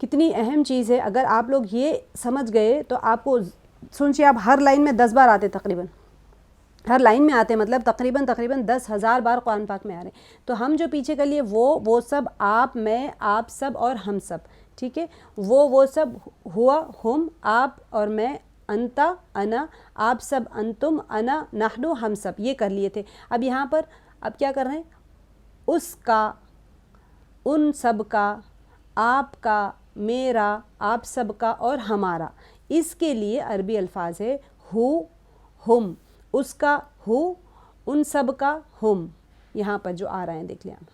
کتنی اہم چیز ہے. اگر آپ لوگ یہ سمجھ گئے تو آپ کو سوچیے آپ ہر لائن میں 10 بار آتے, تقریباً ہر لائن میں آتے, مطلب تقریباً 10,000 بار قرآن پاک میں آ رہے ہیں. تو ہم جو پیچھے کر لیے وہ سب, آپ, میں, آپ سب اور ہم سب, ٹھیک ہے. وہ سب, ہوا, ہم, آپ اور میں, انتا, انا, آپ سب, انتم, انا, نحنو, ہم سب, یہ کر لیے تھے. اب یہاں پر اب کیا کر رہے ہیں, اس کا, ان سب کا, آپ کا, میرا, آپ سب کا اور ہمارا. اس کے لیے عربی الفاظ ہے ہو, ہم, اس کا ہو, ان سب کا ہم. یہاں پر جو آ رہے ہیں دیکھ لیں آپ,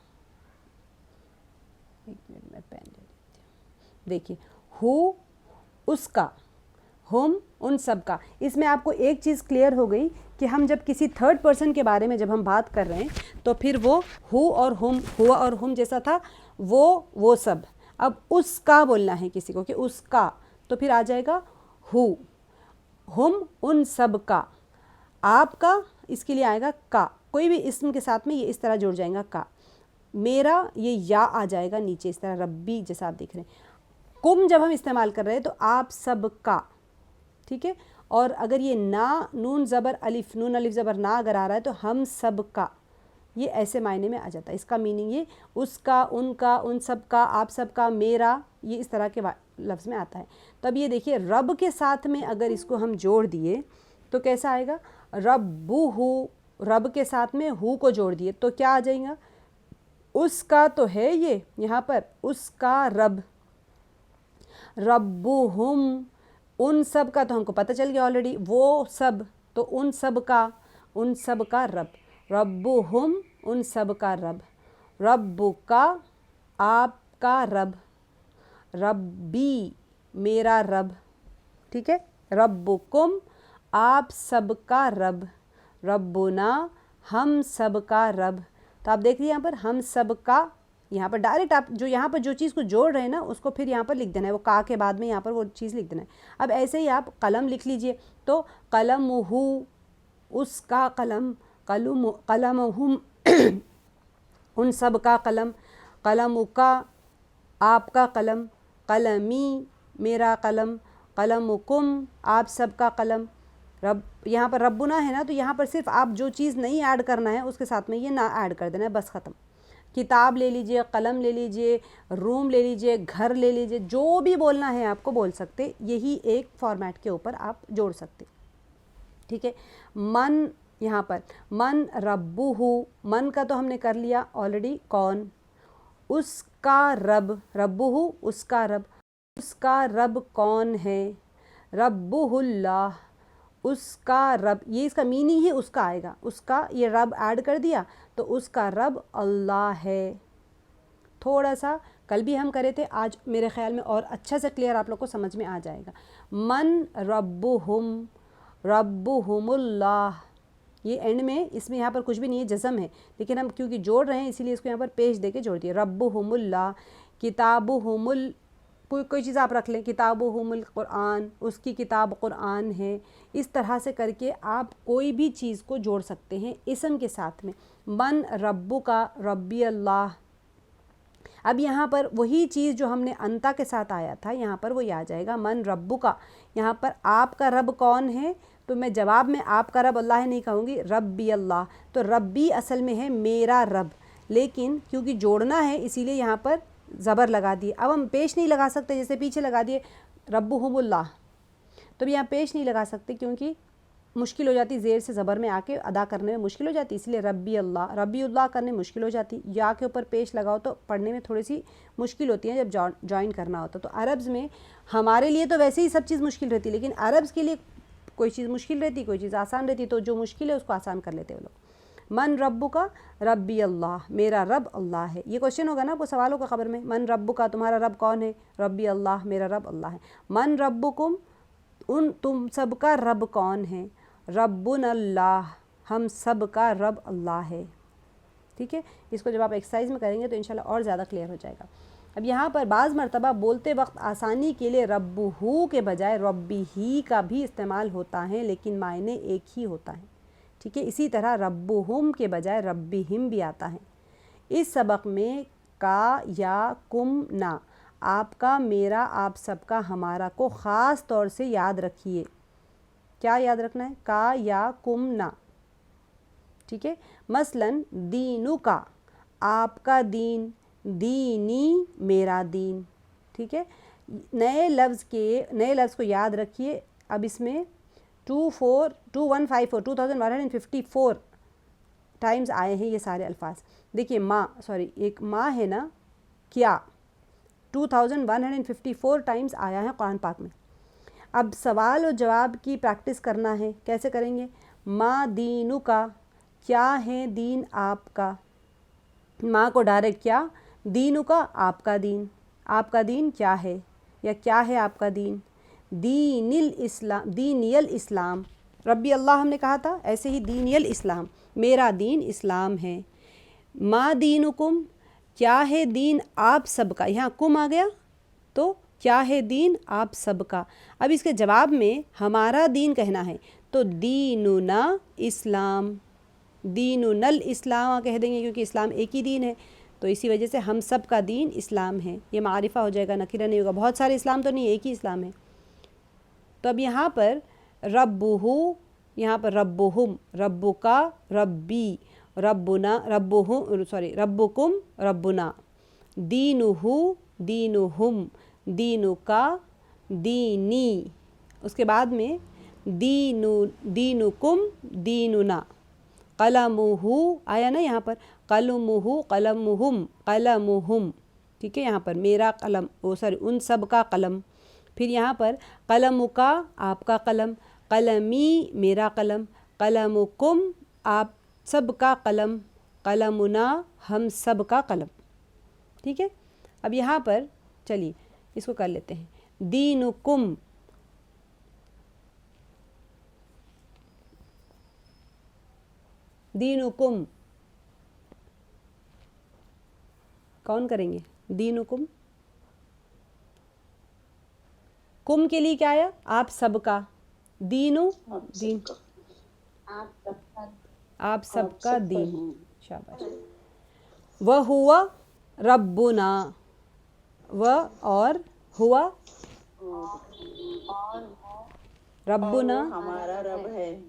ایک منٹ میں پین لے لیتی ہوں. دیکھیے ہو, اس کا, ہم, ان سب کا. اس میں آپ کو ایک چیز کلیئر ہو گئی کہ ہم جب کسی تھرڈ پرسن کے بارے میں جب ہم بات کر رہے ہیں تو پھر وہ ہو اور ہم, ہوا اور ہم جیسا تھا وہ سب. اب اس کا بولنا ہے کسی کو کہ اس کا, تو پھر آ جائے گا ہو, ہم, ان سب کا. آپ کا, اس کے لیے آئے گا کا, کوئی بھی اسم کے ساتھ میں یہ اس طرح جڑ جائے گا کا. میرا, یہ یا آ جائے گا نیچے اس طرح ربی جیسا آپ دیکھ رہے ہیں. کم جب ہم استعمال کر رہے ہیں تو آپ سب کا, ٹھیک ہے. اور اگر یہ نا, نون زبر الف, نون الف زبر نا اگر آ رہا ہے تو ہم سب کا, یہ ایسے معنی میں آ جاتا ہے. اس کا میننگ یہ اس کا, ان سب کا, آپ سب کا, میرا, یہ اس طرح کے لفظ میں آتا ہے. تو اب یہ دیکھیے رب کے ساتھ میں اگر اس کو ہم جوڑ دیے تو کیسا آئے گا, ربو ہو, رب کے ساتھ میں ہو کو جوڑ دیے تو کیا آ جائیں گا, اس کا تو ہے یہ یہاں پر, اس کا رب, ربہم, ان سب کا تو ہم کو پتہ چل گیا آلریڈی, وہ سب, تو ان سب کا رب, ربہم, ان سب کا رب, رب کا, آپ کا رب, ربی, میرا رب, ٹھیک ہے. ربکم, آپ سب کا رب, ربنا, ہم سب کا رب. تو آپ دیکھ لیے یہاں پر ہم سب کا, یہاں پر ڈائریکٹ آپ جو یہاں پر جو چیز کو جوڑ رہے ہیں نا اس کو پھر یہاں پر لکھ دینا ہے, وہ کا کے بعد میں یہاں پر وہ چیز لکھ دینا ہے. اب ایسے ہی آپ قلم لکھ لیجئے تو قلم ہو, اس کا قلم, قلم ہم, ان سب کا قلم, قلم کا, آپ کا قلم, قلمی, میرا قلم, قلم کم, آپ سب کا قلم. رب, یہاں پر ربنا ہے نا تو یہاں پر صرف آپ جو چیز نہیں ایڈ کرنا ہے اس کے ساتھ میں یہ نہ ایڈ کر دینا ہے, بس ختم. کتاب لے لیجئے, قلم لے لیجئے, روم لے لیجئے, گھر لے لیجئے, جو بھی بولنا ہے آپ کو بول سکتے, یہی ایک فارمیٹ کے اوپر آپ جوڑ سکتے, ٹھیک ہے. من, یہاں پر من ربہ, من کا تو ہم نے کر لیا آلریڈی کون, اس کا رب, ربہ, اس کا رب, اس کا رب کون ہے, ربہ اللہ, اس کا رب, یہ اس کا میننگ ہی اس کا آئے گا, اس کا یہ رب ایڈ کر دیا تو اس کا رب اللہ ہے. تھوڑا سا کل بھی ہم کرے تھے, آج میرے خیال میں اور اچھا سے کلیئر آپ لوگ کو سمجھ میں آ جائے گا. من ربہم, ربہم اللہ, یہ اینڈ میں اس میں یہاں پر کچھ بھی نہیں ہے, جزم ہے, لیکن ہم کیونکہ جوڑ رہے ہیں اسی لیے اس کو یہاں پر پیش دے کے جوڑ دیے. ربہم اللہ, کتابہم, کوئی چیز آپ رکھ لیں, کتابہم القرآن, اس کی کتاب قرآن ہے. اس طرح سے کر کے آپ کوئی بھی چیز کو جوڑ سکتے ہیں اسم کے ساتھ میں. من ربو کا, ربی اللہ. اب یہاں پر وہی چیز جو ہم نے انتا کے ساتھ آیا تھا یہاں پر وہی آ جائے گا, من ربو کا. یہاں پر آپ کا رب کون ہے تو میں جواب میں آپ کا رب اللہ نہیں کہوں گی, ربی اللہ. تو ربی اصل میں ہے میرا رب, لیکن کیونکہ جوڑنا ہے اسی لیے یہاں پر زبر لگا دیے. اب ہم پیش نہیں لگا سکتے, جیسے پیچھے لگا دیے ربہم اللہ, تو بھی یہاں پیش نہیں لگا سکتے کیونکہ مشکل ہو جاتی, زیر سے زبر میں آ کے ادا کرنے میں مشکل ہو جاتی, اس لیے ربی اللہ, ربی اللہ کرنے میں مشکل ہو جاتی. یا کے اوپر پیش لگاؤ تو پڑھنے میں تھوڑی سی مشکل ہوتی ہے جب جوائن کرنا ہوتا. تو عربز میں ہمارے لیے تو ویسے ہی سب چیز مشکل رہتی, لیکن عربز کے لیے کوئی چیز مشکل رہتی, کوئی چیز آسان رہتی, تو جو مشکل ہے اس کو آسان کر لیتے وہ لوگ. من ربو کا, ربی اللہ, میرا رب اللہ ہے. یہ کوشچن ہوگا نا آپ کو سوالوں کا خبر میں, من ربو کا, تمہارا رب کون ہے, ربی اللہ, میرا رب اللہ ہے. من ربکم, ان تم سب کا رب کون ہے, ربنا اللہ, ہم سب کا رب اللہ ہے. ٹھیک ہے, اس کو جب آپ ایکسرسائز میں کریں گے تو انشاءاللہ اور زیادہ کلیئر ہو جائے گا. اب یہاں پر بعض مرتبہ بولتے وقت آسانی کے لیے ربہو کے بجائے ربی ہی کا بھی استعمال ہوتا ہے, لیکن معنی ایک ہی ہوتا ہے. ٹھیک ہے, اسی طرح ربہم کے بجائے ربہم بھی آتا ہے. اس سبق میں کا یا کم نا آپ کا, میرا, آپ سب کا, ہمارا کو خاص طور سے یاد رکھیے. کیا یاد رکھنا ہے؟ کا یا کم نا. ٹھیک ہے. مثلاً دینو کا, آپ کا دین, دینی میرا دین. ٹھیک ہے. نئے لفظ کو یاد رکھیے. اب اس میں 2154 ٹائمز آئے ہیں یہ سارے الفاظ. دیکھیے ایک ماں ہے نا, کیا 2154 ٹائمز آیا ہے قرآن پاک میں. اب سوال و جواب کی پریکٹس کرنا ہے. کیسے کریں گے؟ ما دینو کا, کیا ہے دین آپ کا. ماں کو ڈائریکٹ کیا, دینو کا آپ کا دین, آپ کا دین کیا ہے یا کیا ہے آپ کا دین. دینی الاسلام, ربی اللہ ہم نے کہا تھا, ایسے ہی دینی الاسلام, میرا دین اسلام ہے. ما دینکم, کیا ہے دین آپ سب کا. یہاں کم آ گیا تو کیا ہے دین آپ سب کا. اب اس کے جواب میں ہمارا دین کہنا ہے تو دیننا اسلام, دیننا الاسلام کہہ دیں گے کیونکہ اسلام ایک ہی دین ہے, تو اسی وجہ سے ہم سب کا دین اسلام ہے. یہ معرفہ ہو جائے گا, نکرہ نہیں ہوگا. بہت سارے اسلام تو نہیں, ایک ہی اسلام ہے. تو اب یہاں پر ربہ, یہاں پر ربہم, رب کا, ربی, ربنا, ربکم, ربنا, دینہ, دینہم, دینک, دینی. اس کے بعد میں دینکم, دیننا. قلمہ آیا نا یہاں پر, قلمہ, قلمہم, قلمہم. ٹھیک ہے. یہاں پر میرا قلم, ان سب کا قلم. پھر یہاں پر قلم کا, آپ کا قلم, قلمی, میرا قلم, قلمکم, آپ سب کا قلم, قلمنا, ہم سب کا قلم. ٹھیک ہے. اب یہاں پر چلیے اس کو کر لیتے ہیں. دینکم, دینکم, کون کریں گے؟ دینکم, کم کے لیے کیا آیا؟ آپ سب کا. دینو, دین, آپ سب کا دین. شاباش. وہوا ربنا, اور ہوا ربنا, ہمارا رب ہے.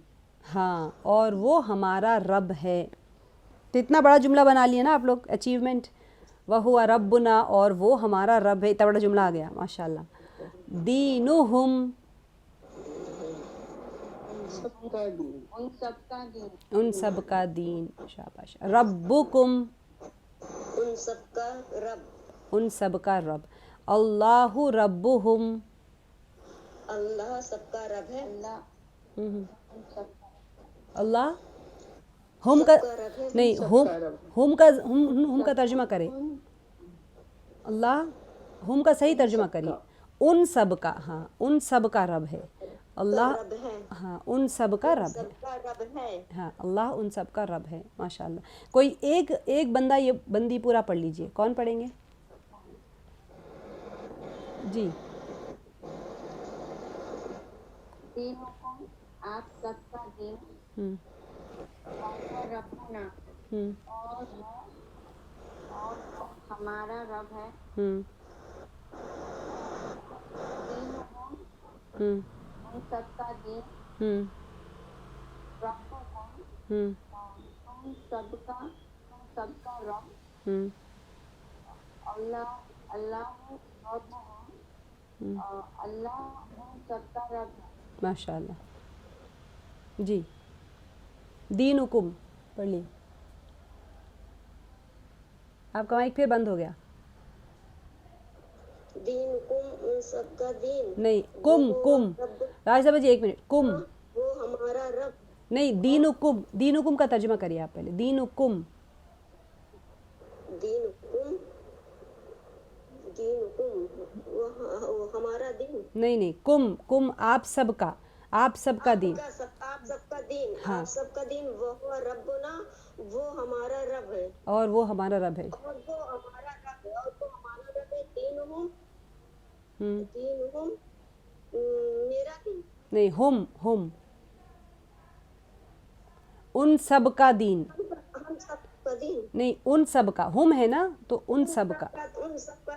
ہاں, اور وہ ہمارا رب ہے. تو اتنا بڑا جملہ بنا لیا نا آپ لوگ, اچیومنٹ. وہوا ربنا, اور وہ ہمارا رب ہے. اتنا بڑا جملہ آ گیا, ماشاء اللہ. دینہم, ان سب کا دین. شاباش. ربکم, ان سب کا رب, ان سب کا رب. اللہ ربہم, اللہ سب کا رب ہے. اللہ ہم کا نہیں, ہم کا ترجمہ کرے. اللہ ہم کا صحیح ترجمہ کریے. ان سب کا, ہاں, ان سب کا رب ہے. اللہ, ہاں, ان سب کا رب ہے. ہاں, اللہ ان سب کا رب ہے. ماشاء اللہ. کوئی ایک بندہ یہ بندی پورا پڑھ لیجئے. کون پڑھیں گے؟ جی. دینکم, آپ سب کا دین, ربنا, اور وہ ہمارا رب ہے. دینہم, ان سب کا دین, ربکم, تم سب کا رب. اللہ ربہم, اللہ ان سب کا رب ہے. ماشاء اللہ. جی. دینکم پڑھ لی. آپ کا مائک پھر بند ہو گیا. دینکم, ان سب کا دین. نہیں, کم, راج صاحب جی ایک منٹ. کم, وہ ہمارا رب. نہیں, دینکم, دینکم کا ترجمہ کریے آپ پہلے. دینکم, دینکم, دینکم, وہ ہمارا دین. نہیں, کم, آپ سب کا, آپ سب کا دین. آپ سب کا دین, ہاں, آپ سب کا دین. وہ ربنا, وہ ہمارا رب ہے. اور وہ ہمارا رب ہے. اور وہ ہمارا رب ہے, اور وہ ہمارا رب ہے. دینہم, دینہم, میرا دین. نہیں, ہم, ان سب کا دین. ہم سب کا دین. نہیں, ان سب کا, ہم ہے نا, تو ان سب کا. ان سب کا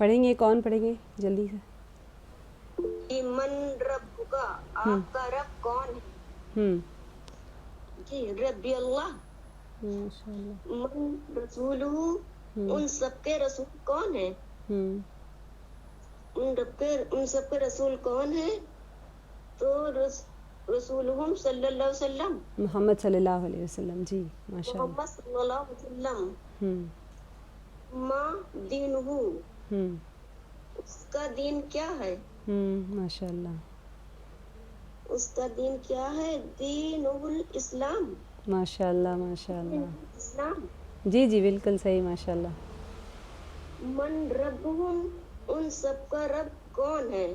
پڑھیں گے کون پڑھیں گے جلدی سے؟ جی من رب کا آپ کا رب کون ہے؟ جی ربی اللہ. ماشاء اللہ. من رسولہ ان سب کے رسول کون ہے؟ ان سب کے رسول کون ہے؟ تو رسولہم صلی اللہ علیہ وسلم، محمد صلی اللہ علیہ وسلم. جی ماشاء اللہ. محمد صلی اللہ علیہ وسلم. ما دینہ اس کا دین کیا ہے؟ ماشاء اللہ. اس کا دین کیا ہے؟ دین الاسلام. ماشاء اللہ ماشاء اللہ. اسلام. جی جی بالکل صحیح ماشاء اللہ. من ربہم ان سب کا رب کون ہے؟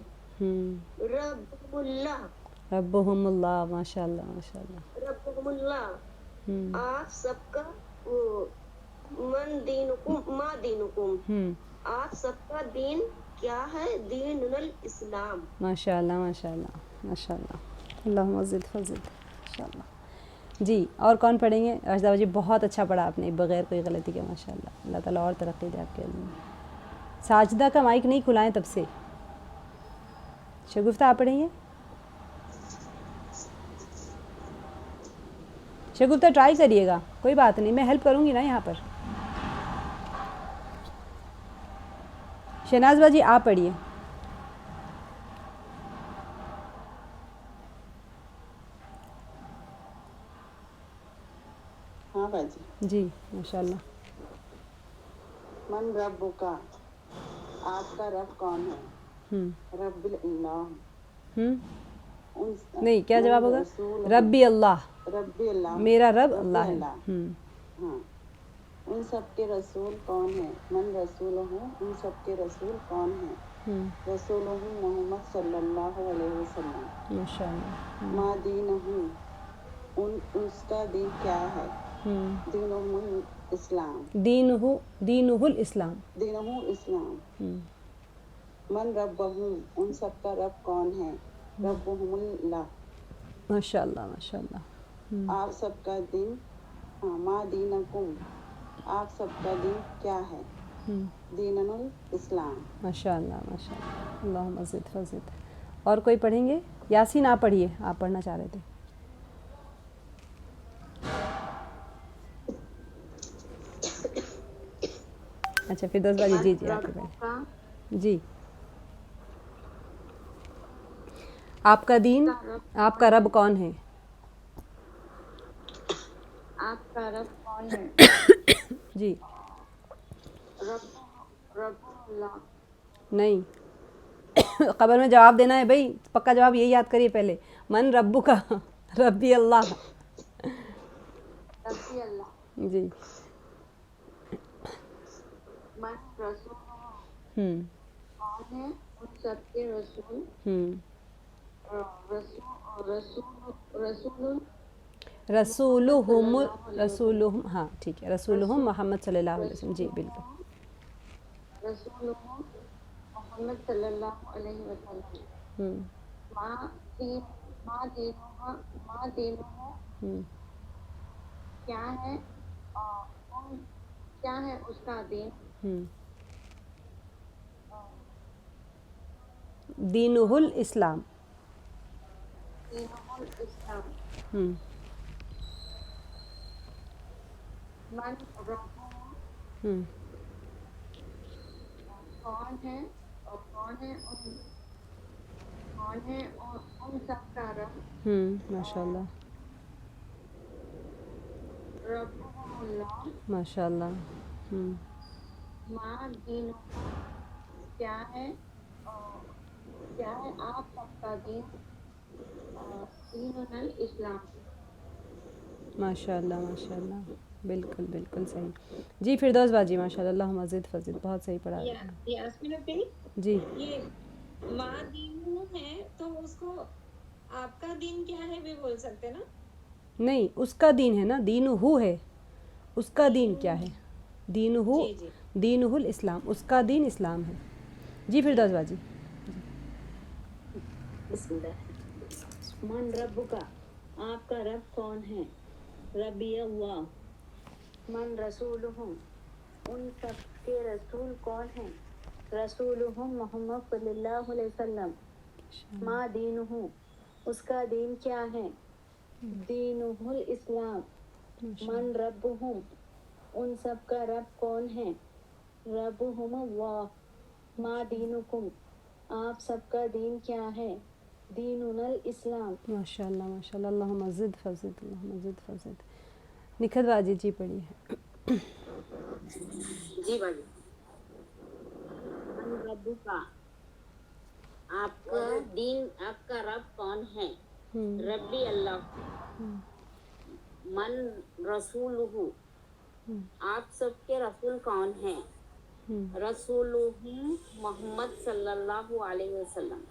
رب اللہ. ربہم اللہ. ماشاء اللہ ماشاء اللہ. ربہم اللہ. آپ سب کا وہ من دینکم ما دینکم آپ سب کا دین کیا ہے؟ دین الاسلام. ماشاء اللہ ماشاء اللہ ماشاء اللہ. اللہم زد فزد. ماشاء اللہ. جی اور کون پڑھیں گے؟ راشدہ باجی بہت اچھا پڑھا آپ نے بغیر کوئی غلطی کے ماشاء اللہ. اللہ تعالیٰ اور ترقی دے آپ کے علم میں. ساجدہ کا مائک نہیں کھلائیں تب سے. شگفتہ آپ پڑھیں گے؟ شگفتہ ٹرائی کریے گا، کوئی بات نہیں، میں ہیلپ کروں گی نا یہاں پر. شہناز باجی آپ پڑھیے. ہاں باجی. جی ماشاء اللہ. من رب کا آپ کا رب کون ہے؟ رب اللہ. نہیں کیا جواب ہوگا؟ ربی اللہ. ربی اللہ. میرا رب اللہ ہے. ہاں. ان سب کے رسول کون ہیں؟ من رسول ہوں ان سب کے رسول کون ہیں؟ رسول ہوں محمد صلی اللہ علیہ وسلم. ماشاء اللہ. ما دین ہوں اس کا دین کیا ہے؟ دین الاسلام. دینہ الاسلام. دینہ اسلام. من ربہم ان سب کا رب کون ہے؟ ربہم اللہ. ماشاء اللہ ماشاء اللہ. آپ سب کا دین ما دینکم آپ سب کا دین کیا ہے؟ دین الاسلام. ماشاء اللہ ماشاء اللہ. اللہم زد فزد. اور کوئی پڑھیں گے؟ یاسین آپ پڑھیے، آپ پڑھنا چاہ رہے تھے. اچھا فردوس باجی جی جی آپ پڑھیں. جی آپ کا دین آپ کا رب کون ہے؟ آپ کا رب کون ہے؟ جی رب اللہ. نہیں قبر میں جواب دینا ہے بھائی، پکا جواب یہی یاد کریے پہلے. من ربو کا ربی اللہ. ربی اللہ. جی. من رسول کون ہے؟ ان سب کے رسول. رسولہم ہاں ٹھیک ہے. رسولہم محمد صلی اللہ علیہ وسلم. جی بالکل. رسولہم محمد صلی اللہ علیہ وسلم. ما دینہ کیا ہے؟ کیا ہے اس کا دین؟ دینہ الاسلام. دینہ الاسلام. من ربہ کون ہے اور کون ہے ان سب کا رب؟ ماشاء اللہ. ربہم اللہ. ماشاء اللہ. ما دین کیا ہے آپ سب کا دین؟ دین الاسلام. ماشاء اللہ ماشاء اللہ. بالکل بالکل صحیح. جی فردوس باجی ماشاء اللہ. اللہم زد فزد. بہت صحیح پڑھا. یاسمین اپنی جی یہ ماں دین ہے تو اس کو آپ کا دین کیا ہے بھی بول سکتے نا؟ نہیں اس کا دین ہے نا، دین ہو ہے. اس کا دین کیا ہے؟ دین ہو دین الاسلام. اس کا دین اسلام ہے. جی فردوس باجی. بسم اللہ. من رب کا آپ کا رب کون ہے؟ ربی اللہ. من رسولہم ان سب کے رسول کون ہیں؟ رسولہم محمد صلی اللہ علیہ وسلم ما دینہ اس کا دین کیا ہے دینہ الاسلام من ربہم ان سب کا رب کون ہے ربہم اللہ ما دینکم آپ سب کا دین کیا ہے دیننا الاسلام ماشاء اللہ اللہم زد فزد اللہم زد فزد نکھت باجی جی پڑھیے جی بھائی من رب کا آپ کا دین آپ کا رب کون ہے ربی اللہ من رسولہ آپ سب کے رسول کون ہیں رسولہ محمد صلی اللہ علیہ وسلم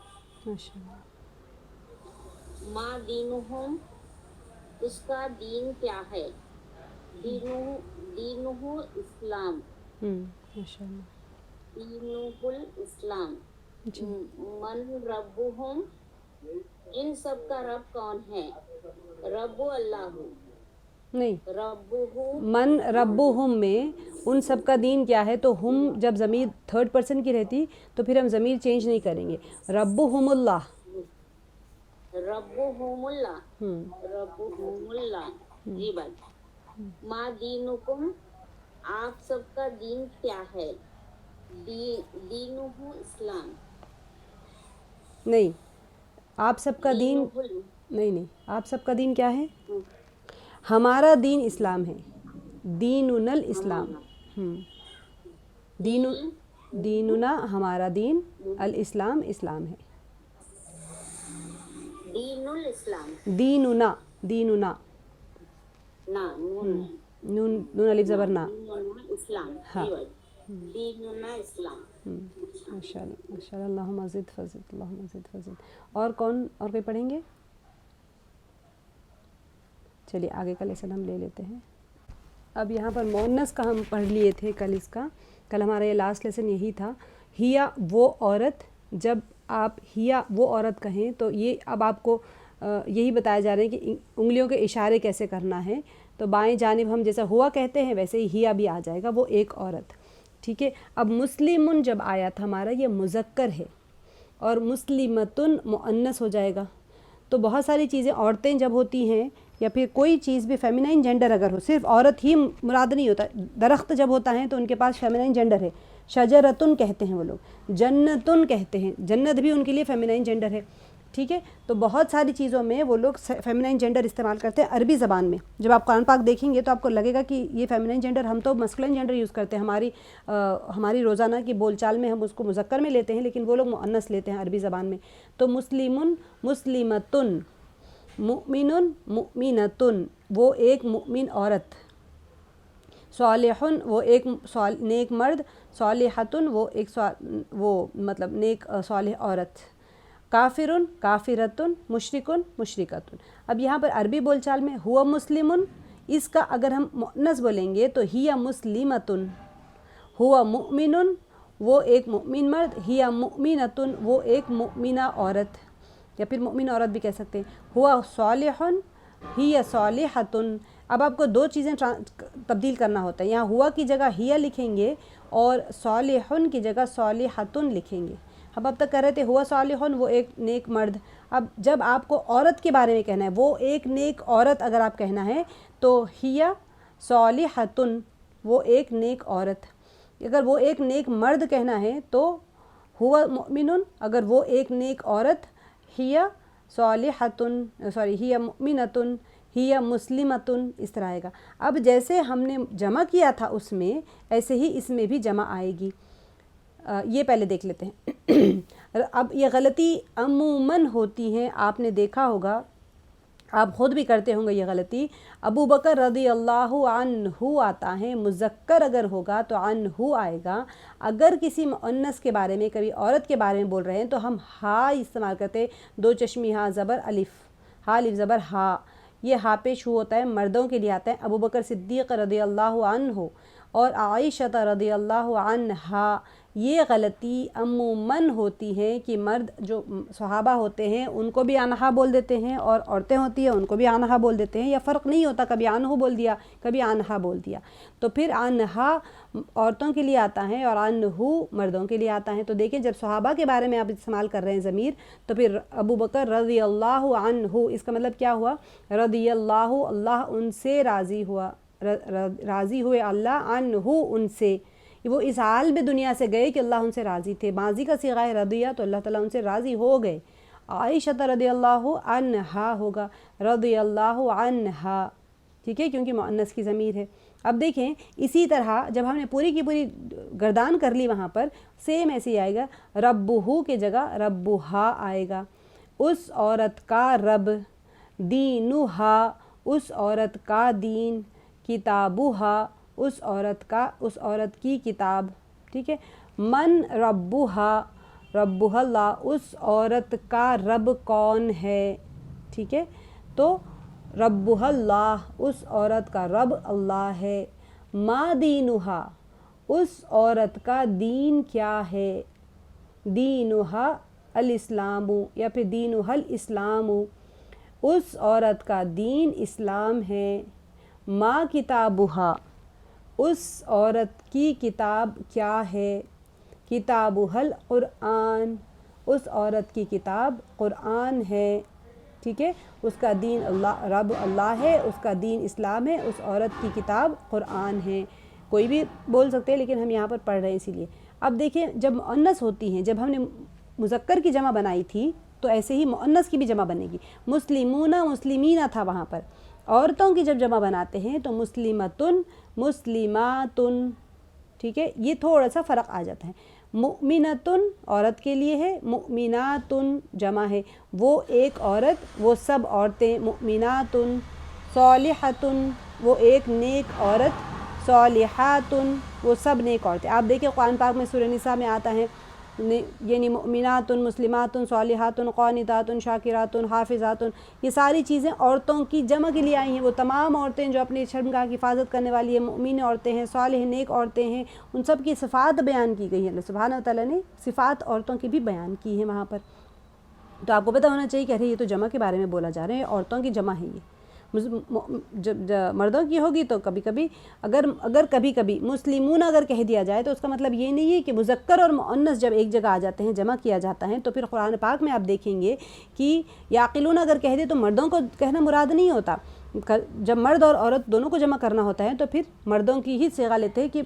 ماشاء اللہ ما دینہم اس کا دین کیا ہے دینہ اسلام ماشاء اللہ دینہ الاسلام جی من ربہم ان سب کا رب کون ہے رب اللہ نہیں ربہ من ربہم میں ان سب کا دین کیا ہے تو ہم جب ضمیر تھرڈ پرسن کی رہتی تو پھر ہم ضمیر چینج نہیں کریں گے ربہم اللہ ربہم اللہ جی بات ما دینکم آپ سب کا دین کیا ہے دینہ اسلام نہیں آپ سب کا دین نہیں آپ سب کا دین کیا ہے ہمارا دین اسلام ہے دیننا الاسلام دیننا ہمارا دین الاسلام اسلام ہے دین الاسلام دیننا نا نون الف زبر نا اسلام ہاں دیننا اسلام ماشاء اللہ اللہم زد فزد اللہم زد فزد اور کوئی پڑھیں گے چلیے آگے کا لیسن ہم لے لیتے ہیں اب یہاں پر مؤنث کا ہم پڑھ لیے تھے کل ہمارا یہ لاسٹ لیسن یہی تھا ہیا وہ عورت جب آپ ہیا وہ عورت کہیں تو یہ اب آپ کو یہی بتایا جا رہا ہے کہ انگلیوں کے اشارے کیسے کرنا ہے تو بائیں جانب ہم جیسا ہوا کہتے ہیں ویسے ہی ہیا بھی آ جائے گا وہ ایک عورت ٹھیک ہے اب مسلمن جب آیا تھا ہمارا یہ مذکر ہے اور مسلمتن مؤنث ہو جائے گا تو بہت ساری چیزیں عورتیں جب ہوتی ہیں یا پھر کوئی چیز بھی فیمینائن جینڈر اگر ہو صرف عورت ہی مراد نہیں ہوتا درخت جب ہوتا ہے تو ان کے پاس فیمینائن جینڈر ہے شجرتن کہتے ہیں وہ لوگ جنتن کہتے ہیں جنت بھی ان کے لیے فیمینائن جینڈر ہے ٹھیک ہے تو بہت ساری چیزوں میں وہ لوگ فیمینائن جینڈر استعمال کرتے ہیں عربی زبان میں جب آپ قرآن پاک دیکھیں گے تو آپ کو لگے گا کہ یہ فیمینائن جینڈر ہم تو مسکولائن جینڈر یوز کرتے ہیں ہماری روزانہ کی بول چال میں ہم اس کو مذکر میں لیتے ہیں لیکن وہ لوگ مؤنث لیتے ہیں عربی زبان میں تو مسلمن مسلمتن مؤمن مؤمنتن وہ ایک مؤمن عورت صالحن وہ ایک نیک مرد صالحتن وہ ایک مطلب نیک صالح عورت کافرن کافرتن مشرکن مشرکتن اب یہاں پر عربی بول چال میں ہوا مسلمن اس کا اگر ہم مؤنث بولیں گے تو ہیا مسلمتن ہوا مؤمن وہ ایک مؤمن مرد ہیا مؤمنتن وہ ایک مؤمنہ عورت یا پھر مؤمن عورت بھی کہہ سکتے ہیں ہوا صالحن ہیا صالحتن اب آپ کو دو چیزیں تبدیل کرنا ہوتا ہے یہاں ہوا کی جگہ ہیا لکھیں گے اور صالحن کی جگہ صالحتن لکھیں گے اب تک کہہ رہے تھے ہوا صالحن وہ ایک نیک مرد اب جب آپ کو عورت کے بارے میں کہنا ہے وہ ایک نیک عورت اگر آپ کہنا ہے تو ہیا صالحتن وہ ایک نیک عورت اگر وہ ایک نیک مرد کہنا ہے تو ہوا مؤمن اگر وہ ایک نیک عورت ہیا صالحتن ہیا مؤمنتن ہیا مسلمتن اس طرح آئے گا اب جیسے ہم نے جمع کیا تھا اس میں ایسے ہی اس میں بھی جمع آئے گی یہ پہلے دیکھ لیتے ہیں اب یہ غلطی عموماً ہوتی ہیں آپ نے دیکھا ہوگا آپ خود بھی کرتے ہوں گے یہ غلطی ابو بکر رضی اللہ عنہ آتا ہے مذکر اگر ہوگا تو عنہ آئے گا اگر کسی مؤنث کے بارے میں کبھی عورت کے بارے میں بول رہے ہیں تو ہم ہا استعمال کرتے دو چشمی ہا زبر الف ہا الف زبر ہا یہ ہا پیش ہو ہوتا ہے مردوں کے لیے آتا ہے ابو بکر صدیق رضی اللہ عنہ اور عائشہ رضی اللہ عنہا یہ غلطی عموماً ہوتی ہے کہ مرد جو صحابہ ہوتے ہیں ان کو بھی آنہا بول دیتے ہیں، اور عورتیں ہوتی ہیں ان کو بھی آنہا بول دیتے ہیں، یا فرق نہیں ہوتا، کبھی آنہو بول دیا کبھی آنہا بول دیا۔ تو پھر آنہا عورتوں کے لیے آتا ہے اور آنہو مردوں کے لیے آتا ہے۔ تو دیکھیں جب صحابہ کے بارے میں آپ استعمال کر رہے ہیں ضمیر، تو پھر ابو بکر رضی اللہ عنہ، اس کا مطلب کیا ہوا؟ رضی اللہ، اللہ ان سے راضی ہوا، راضی ہوئے اللہ عنہ ان سے، وہ اس حال میں دنیا سے گئے کہ اللہ ان سے راضی تھے۔ ماضی کا صیغہ ہے رضیہ، تو اللہ تعالیٰ ان سے راضی ہو گئے۔ عائشہ رضی اللہ عنہا ہوگا، رضی اللہ عنہا، ٹھیک ہے، کیونکہ مؤنث کی ضمیر ہے۔ اب دیکھیں اسی طرح جب ہم نے پوری کی پوری گردان کر لی وہاں پر، سیم ایسے ہی آئے گا، ربہ کی جگہ ربہا آئے گا، اس عورت کا رب، دینہا اس عورت کا دین، کتابہا اس عورت کی کتاب، ٹھیک ہے۔ من ربہا، ربہ اللہ، اس عورت کا رب کون ہے، ٹھیک ہے۔ تو ربہ اللہ، اس عورت کا رب اللہ ہے۔ ما دینہا، اس عورت کا دین کیا ہے، دینہا الاسلام، یا پھر دینہا الاسلام، اس عورت کا دین اسلام ہے۔ ما کتابہا، اس عورت کی کتاب کیا ہے، کتابہا القرآن، اس عورت کی کتاب قرآن ہے، ٹھیک ہے۔ اس کا دین اللہ، رب اللہ ہے، اس کا دین اسلام ہے، اس عورت کی کتاب قرآن ہے۔ کوئی بھی بول سکتے ہیں لیکن ہم یہاں پر پڑھ رہے ہیں اسی لیے۔ اب دیکھیں جب مؤنث ہوتی ہیں، جب ہم نے مذکر کی جمع بنائی تھی تو ایسے ہی مؤنث کی بھی جمع بنے گی۔ مسلمون مسلمینہ تھا وہاں پر، عورتوں کی جب جمع بناتے ہیں تو مسلمتن مسلماتن، ٹھیک ہے، یہ تھوڑا سا فرق آ جاتا ہے۔ مؤمنتن عورت کے لیے ہے، مؤمناتن جمع ہے، وہ ایک عورت وہ سب عورتیں، مؤمناتن۔ صالحتن وہ ایک نیک عورت، صالحاتن وہ سب نیک عورتیں۔ آپ دیکھیں قرآن پاک میں سورہ نساء میں آتا ہے، یعنی مؤمناتن، مسلماتن، صالحاتن، قانتاتن، شاکراتن، حافظاتن، یہ ساری چیزیں عورتوں کی جمع کے لیے آئی ہیں۔ وہ تمام عورتیں جو اپنے شرمگاہ کی حفاظت کرنے والی ہیں، مؤمن عورتیں ہیں، صالح نیک عورتیں ہیں، ان سب کی صفات بیان کی گئی ہیں۔ اللہ سبحانہ وتعالیٰ نے صفات عورتوں کی بھی بیان کی ہیں وہاں پر۔ تو آپ کو پتہ ہونا چاہیے کہ ارے یہ تو جمع کے بارے میں بولا جا رہا ہے، عورتوں کی جمع ہے یہ۔ جب مردوں کی ہوگی تو کبھی کبھی اگر کبھی کبھی مسلمون اگر کہہ دیا جائے تو اس کا مطلب یہ نہیں ہے کہ مذکر اور مؤنث جب ایک جگہ آ جاتے ہیں جمع کیا جاتا ہے تو پھر قرآن پاک میں آپ دیکھیں گے کہ یعقلون اگر کہہ دے تو مردوں کو کہنا مراد نہیں ہوتا۔ جب مرد اور عورت دونوں کو جمع کرنا ہوتا ہے تو پھر مردوں کی ہی صیغہ لیتے ہیں کہ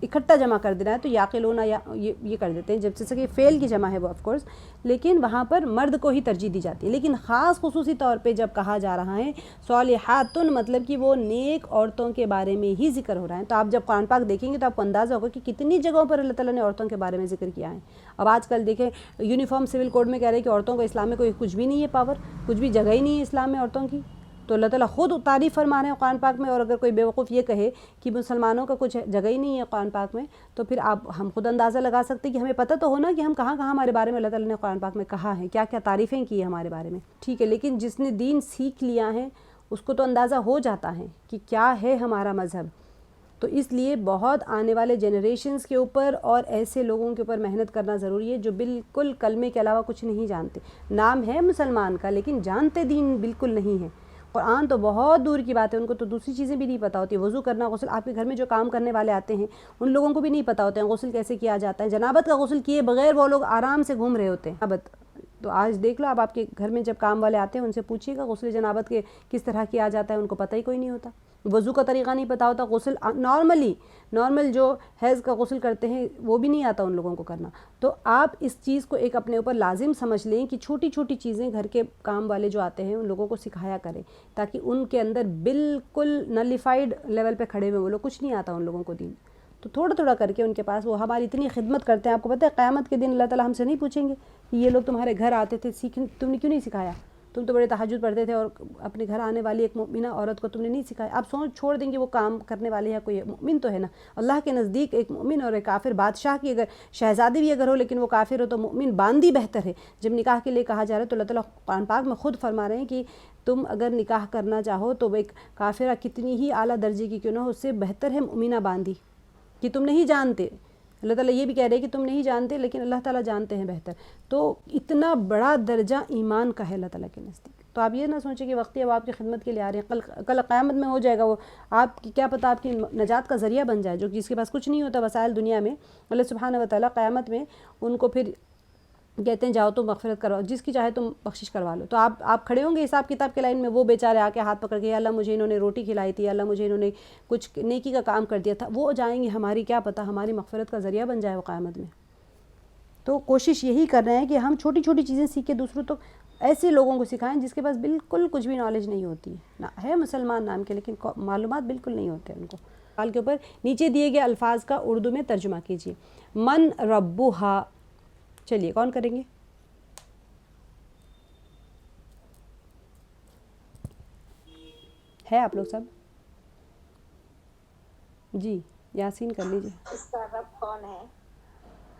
اکٹھا جمع کر دینا ہے تو یعقلون یا یہ کر دیتے ہیں، جب جیسے کہ فعل کی جمع ہے وہ آف کورس، لیکن وہاں پر مرد کو ہی ترجیح دی جاتی ہے۔ لیکن خاص خصوصی طور پہ جب کہا جا رہا ہے صالحاتن، مطلب کہ وہ نیک عورتوں کے بارے میں ہی ذکر ہو رہا ہے۔ تو آپ جب قرآن پاک دیکھیں گے تو آپ کو اندازہ ہوگا کہ کتنی جگہوں پر اللہ تعالیٰ نے عورتوں کے بارے میں ذکر کیا ہے۔ اب آج کل دیکھیں یونیفارم سول کوڈ میں کہہ رہے ہیں کہ عورتوں کو اسلام میں کوئی کچھ بھی نہیں ہے، پاور کچھ بھی جگہ ہی نہیں ہے اسلام میں عورتوں کی، تو اللہ تعالیٰ خود تعریف فرما رہے ہیں قرآن پاک میں۔ اور اگر کوئی بیوقوف یہ کہے کہ مسلمانوں کا کچھ جگہ ہی نہیں ہے قرآن پاک میں تو پھر ہم خود اندازہ لگا سکتے ہیں کہ ہمیں پتہ تو ہونا کہ ہم کہاں کہاں ہمارے بارے میں اللہ تعالیٰ نے قرآن پاک میں کہا ہے، کیا کیا تعریفیں کی ہیں ہمارے بارے میں، ٹھیک ہے۔ لیکن جس نے دین سیکھ لیا ہے اس کو تو اندازہ ہو جاتا ہے کہ کیا ہے ہمارا مذہب۔ تو اس لیے بہت آنے والے جنریشنز کے اوپر اور ایسے لوگوں کے اوپر محنت کرنا ضروری ہے جو بالکل کلمے کے علاوہ کچھ نہیں جانتے، نام ہے مسلمان کا لیکن جانتے دین بالکل نہیں ہے۔ قرآن تو بہت دور کی بات ہے، ان کو تو دوسری چیزیں بھی نہیں پتہ ہوتی، وضو کرنا، غسل، آپ کے گھر میں جو کام کرنے والے آتے ہیں ان لوگوں کو بھی نہیں پتہ ہوتے ہیں غسل کیسے کیا جاتا ہے۔ جنابت کا غسل کیے بغیر وہ لوگ آرام سے گھوم رہے ہوتے ہیں۔ جنابت تو آج دیکھ لو، آپ کے گھر میں جب کام والے آتے ہیں ان سے پوچھیے گا غسل جنابت کے کس طرح کیا جاتا ہے، ان کو پتہ ہی کوئی نہیں ہوتا، وضو کا طریقہ نہیں پتہ ہوتا، غسل نارمل جو حیض کا غسل کرتے ہیں وہ بھی نہیں آتا ان لوگوں کو کرنا۔ تو آپ اس چیز کو ایک اپنے اوپر لازم سمجھ لیں کہ چھوٹی چھوٹی چیزیں گھر کے کام والے جو آتے ہیں ان لوگوں کو سکھایا کریں، تاکہ ان کے اندر بالکل نلیفائڈ لیول پہ کھڑے ہوئے وہ لوگ، کچھ نہیں آتا ان لوگوں کو دین، تو تھوڑا تھوڑا کر کے ان کے پاس وہ ہماری اتنی خدمت کرتے ہیں۔ آپ کو پتہ ہے قیامت کے دن اللہ تعالیٰ ہم سے نہیں پوچھیں گے کہ یہ لوگ تمہارے گھر آتے تھے تم نے کیوں نہیں سکھایا، تم تو بڑے تہجد پڑھتے تھے اور اپنے گھر آنے والی ایک مؤمنہ عورت کو تم نے نہیں سکھایا۔ آپ چھوڑ دیں گے وہ کام کرنے والے ہے، کوئی مؤمن تو ہے نا اللہ کے نزدیک، ایک مؤمن اور ایک کافر، بادشاہ کی اگر شہزادی بھی اگر ہو لیکن وہ کافر ہو تو مؤمن باندی بہتر ہے۔ جب نکاح کے لیے کہا جا رہا ہے تو اللہ تعالیٰ قرآن پاک میں خود فرما رہے ہیں کہ تم اگر نکاح کرنا چاہو تو وہ ایک کافرہ کتنی ہی اعلیٰ درجے کی کیوں نہ ہو، اس سے بہتر ہے مؤمنہ باندی، کہ تم نہیں جانتے اللہ تعالیٰ یہ بھی کہہ رہے ہیں کہ تم نہیں جانتے لیکن اللہ تعالیٰ جانتے ہیں بہتر. تو اتنا بڑا درجہ ایمان کا ہے اللہ تعالیٰ کے نزدیک. تو آپ یہ نہ سوچیں کہ وقتی اب آپ کی خدمت کے لیے آ رہے ہیں, کل قیامت میں ہو جائے گا وہ, آپ کی کیا پتہ آپ کی نجات کا ذریعہ بن جائے. جو جس کے پاس کچھ نہیں ہوتا وسائل دنیا میں, اللہ سبحانہ و تعالیٰ قیامت میں ان کو پھر کہتے ہیں جاؤ تو مغفرت کرواؤ, جس کی چاہے تم بخشش کروا لو. تو آپ کھڑے ہوں گے حساب کتاب کے لائن میں, وہ بیچارے آ کے ہاتھ پکڑ کے, یا اللہ مجھے انہوں نے روٹی کھلائی تھی, یا اللہ مجھے انہوں نے کچھ نیکی کا کام کر دیا تھا, وہ جائیں گے, ہماری کیا پتہ ہماری مغفرت کا ذریعہ بن جائے وہ قیامت میں. تو کوشش یہی کر رہے ہیں کہ ہم چھوٹی چھوٹی چیزیں سیکھ کے دوسروں تک ایسے لوگوں کو سکھائیں جس کے پاس بالکل کچھ بھی نالج نہیں ہوتی ہے, نہ ہے مسلمان نام کے لیکن معلومات بالکل نہیں ہوتے ان کو. حال کے اوپر نیچے دیے گئے الفاظ کا اردو میں ترجمہ کیجیے. من ربها, چلیے کون کریں گے؟ ہے آپ لوگ سب؟ جی یاسین کر لیجیے. اس کا رب کون ہے؟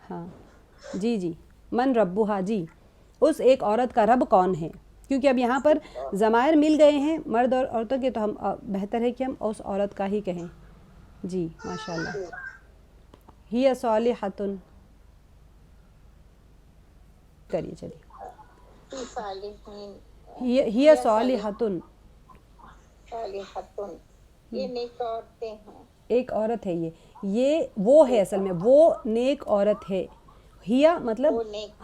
ہاں جی من ربها, جی اس ایک عورت کا رب کون ہے. کیونکہ اب یہاں پر ضمائر مل گئے ہیں مرد اور عورتوں کے, تو ہم بہتر ہے کہ ہم اس عورت کا ہی کہیں. جی ماشاء اللہ. ہی صالحۃ, کریے چلیے. ہی صالحۃ, یہ نیک عورتیں ہیں. ایک عورت ہے یہ وہ ہے اصل میں, وہ نیک عورت ہے. ہیا مطلب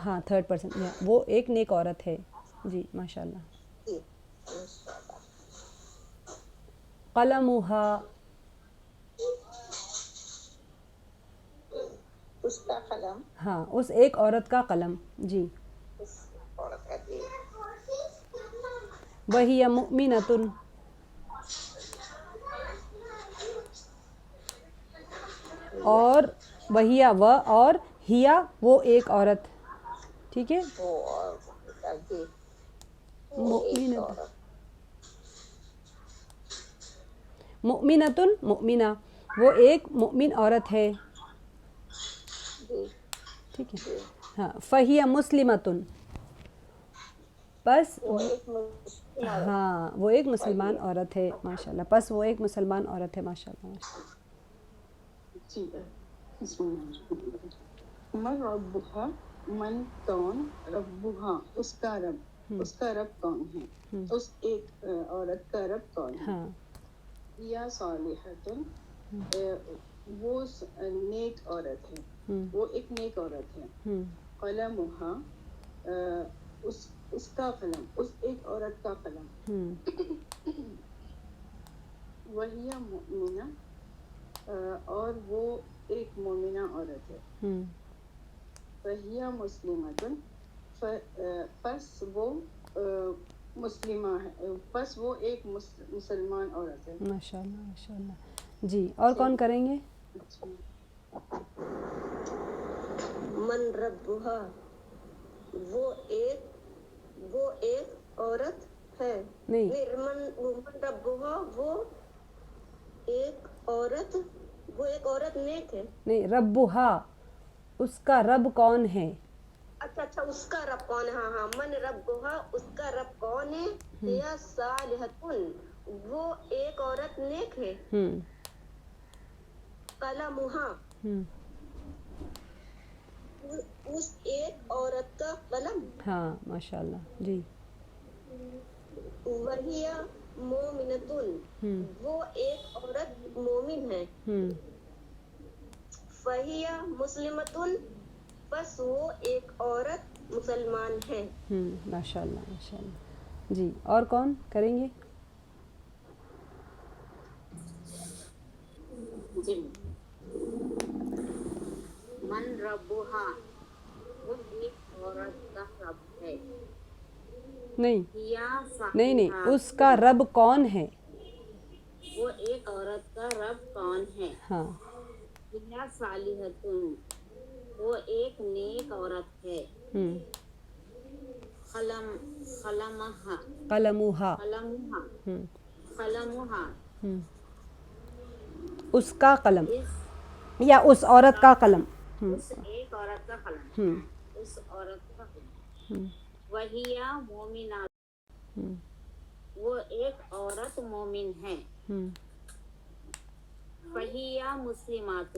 ہاں تھرڈ پرسن, وہ ایک نیک عورت ہے. جی ماشاء اللہ. قلمها, اس کا قلم, ہاں اس ایک عورت کا قلم. جی اس عورت کا دل. وہی مؤمنۃ, اور وہی وہ, اور ہیا وہ ایک عورت. ٹھیک ہے, وہ اور جی مؤمنۃ, مؤمنۃ مؤمنہ, وہ ایک مؤمن عورت ہے. ٹھیک ہے, ہاں. فہی مسلمۃ, بس ہاں وہ ایک مسلمان عورت ہے. ماشاء اللہ, بس وہ ایک مسلمان عورت ہے. ماشاء اللہ. جی من ربها, من کون, ربها اس کا رب, اس کا رب کون ہے, اس ایک عورت کا رب کون ہے. ہاں یا صالحۃ, وہ نیک عورت ہے, وہ ایک نیک عورت ہے. قلمها, اس کا قلم, اس ایک عورت کا قلم. وہی مؤمنہ, اور وہ ایک مومنہ عورت ہے. وہی مسلمۃ, پس وہ مسلمہ ہے, پس وہ ایک مسلمان عورت ہے. ماشاء اللہ ماشاء اللہ. جی اور کون کریں گے؟ من ربها, وہ ایک عورت ہے. نہیں, من ربها, وہ ایک عورت نیک ہے. نہیں, ربها, اس کا رب کون ہے. اچھا اس کا رب کون ہے. ہاں من ربها, اس کا رب کون ہے. یا صالحۃ, وہ ایک عورت نیک ہے. قلمها, اس ایک عورت کا قلم. ہاں ماشاء اللہ. جی وہی مومنۃ, وہ ایک عورت مومن ہے. فہی مسلمۃ, بس وہ ایک عورت مسلمان ہے. ماشاء اللہ ماشاء اللہ. جی اور کون کریں گے؟ جی من ربها, وہ ایک عورت کا رب ہے. نہیں, اس کا رب کون ہے. وہ ایک عورت کا رب کون ہے. ہاں. یا صالحۃ, وہ ایک نیک عورت ہے. قلمها, اس کا قلم, یا اس عورت کا قلم. اس ایک عورت کا قلم, اس عورت کا قلم. وہی مومنہ, وہ ایک عورت مومن ہے. فہی مسلمات,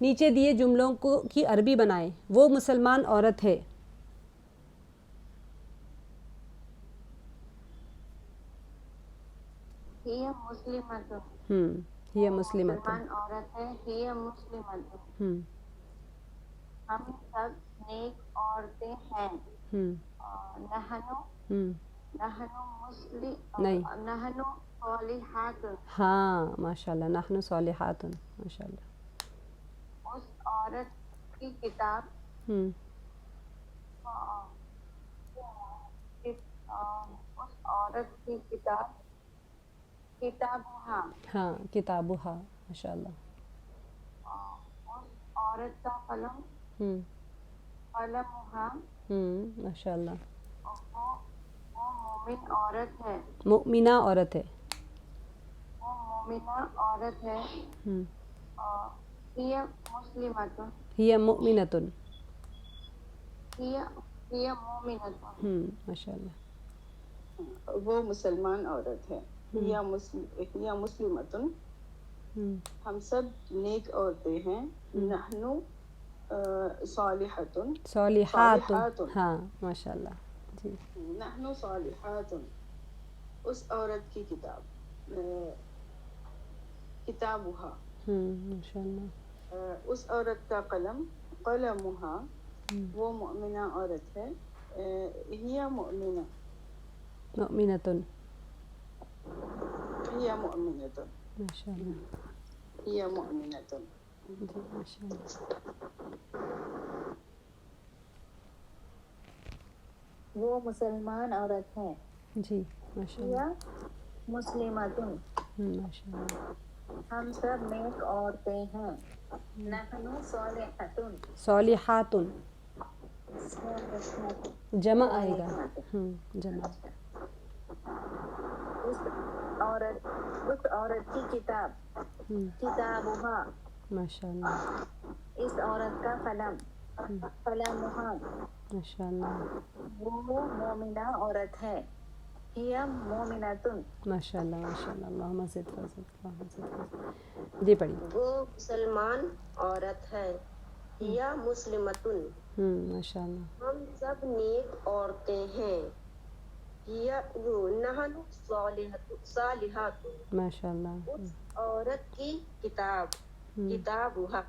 نیچے دیے جملوں کو کی عربی بنائیں. وہ مسلمان عورت ہے. ہی مسلمت، یہ مسلمت. مسلمان عورت ہے، ہی مسلمت، ہم سب نیک عورتیں ہیں. نحنو نہیں. نحنو صالحات، ہاں ماشاءاللہ. نحن صالحات. ماشاءاللہ. اس عورت کی کتاب اس عورت کی کتاب کتابها، ہاں کتابها. ماشاءاللہ. اس عورت کا قلم قلمها، ماشاءاللہ. وہ مومن عورت ہے، مؤمنہ عورت ہے. وہ مومنہ عورت ہے. ہی مسلمت، ہی مؤمنۃ. ہی مومنت، ماشاءاللہ. وہ مسلمان عورت ہے. یا مسلمتن، ہم سب نیک عورتیں ہیں. نحنو صالحتن، صالحات. ہاں ماشاءاللہ. جی. نحنو صالحات. اس عورت کی کتاب کتابها، ماشاءاللہ. اس عورت کا قلم قلمها، وہ مؤمنہ عورت ہے. ہی مؤمنہ، مؤمنۃ. ہی مؤمنۃ، ماشاءاللہ. ہی مؤمنۃ. جی ماشاءاللہ. وہ مسلمان عورت ہے. جی ماشاءاللہ. یا مسلمات، ماشاءاللہ. ہم سب نیک عورتیں ہیں. نحنو صالحات، صالحات. جمع آئے گا. جمع. اس عورت کی کتاب کتابها، ماشاءاللہ. اس عورت کا قلم قلمها، ماشاءاللہ. وہ مومنہ عورت ہے. ہی مومنۃ، ماشاءاللہ. ماشاءاللہ. اللہم زد فضل. اللہم زد فضل. جی پڑھیے. وہ مسلمان عورت ہے. یا مسلمتن، ماشاءاللہ. ہم سب نیک عورتیں ہیں. یا نحن صالحات، ماشاءاللہ. اس عورت کی کتاب کتابها،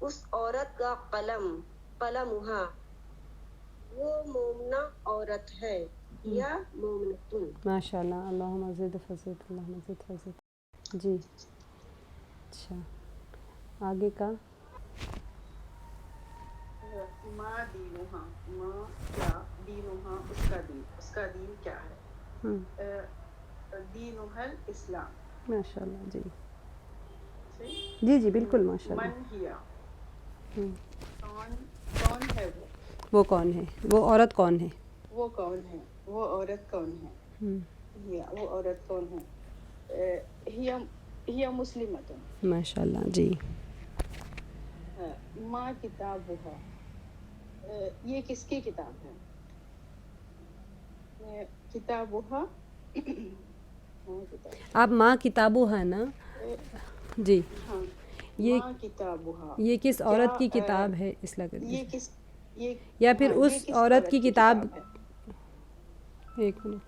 اس عورت کا قلم قلمها، وہ مومنہ عورت ہے. یا مومنتن. ماشاءاللہ. اللہم زد فضل. اللہم زد فضل. جی اچھا آگے کا. ما دینها، ما کیا، دینها اس کا دین، اس کا دین کیا ہے. دینها الاسلام. ماشاءاللہ. جی صحیح. جی جی بالکل ماشاءاللہ. من ہیا، کون ہے وہ کون ہے، وہ عورت کون ہے. وہ کون ہے، وہ عورت کون ہے. وہ عورت کون ہے. ہی مسلمت. ماشاءاللہ. جی. ما کتابها، یہ کس کی کتاب ہے. کتابها، آپ ماں کتابو ہے نا. جی. ہاں. یہ ما کتابها، یہ کس عورت کی کتاب ہے اس لگے. یہ کس یا پھر ہاں، اس یہ کس عورت کی کتاب. ہے. ایک منٹ.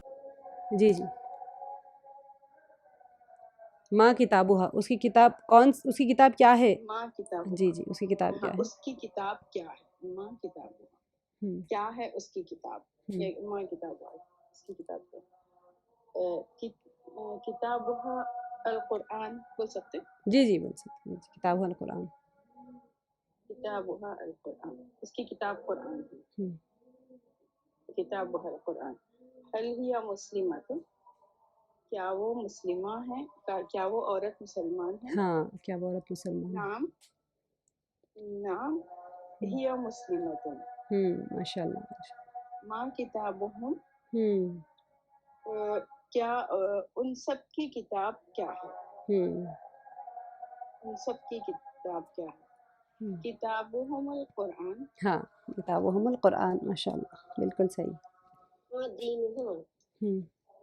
جی جی. ماں کتابو ہے، اس کی کتاب کون، اس کی کتاب کیا ہے. ماں کتاب، جی جی اس کی کتاب کیا ہاں ہے. اس کی کتاب کیا ہے. ماں کتاب کیا ہے، اس کی کتاب. ماں کتاب اس کی کتاب کیا ہے. کتابها القرآن بول سکتے. جی جی بول سکتے ہیں. کتاب القرآن. کتابها القرآن، اس کی کتاب قرآن ہے. کتابها القرآن. هل هي مسلمۃ، کیا وہ مسلمہ ہے، کیا وہ عورت مسلمان ہے. ہاں کیا وہ عورت مسلمان ہے. نعم، نعم ہی مسلمۃ. ماشاءاللہ. ماں کتابهم، ہوں کیا ان سب کی کتاب کیا ہے. ان سب کی کتاب کیا ہے. کتابهم القرآن. ہاں کتابهم القرآن. ماشاءاللہ بالکل صحیح. ما دینها،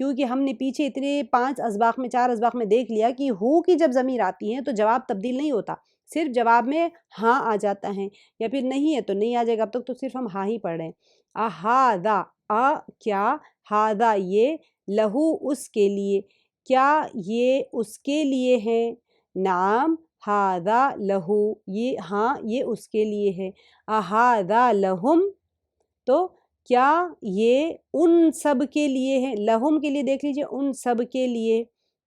کیونکہ ہم نے پیچھے اتنے 4 اسباق میں دیکھ لیا کہ ہو کی جب ضمیر آتی ہے تو جواب تبدیل نہیں ہوتا، صرف جواب میں ہاں آ جاتا ہے، یا پھر نہیں ہے تو نہیں آ جائے گا، اب تک تو صرف ہم ہاں ہی پڑھ رہے ہیں۔ اہادا کیا، ہادا یہ، لہو اس کے لیے، کیا یہ اس کے لیے ہے، نعم ہادا لہو یہ ہاں یہ اس کے لیے ہے، اہادا لہم تو کیا یہ ان سب کے لیے ہے، لہم کے لیے دیکھ لیجئے، ان سب کے لیے،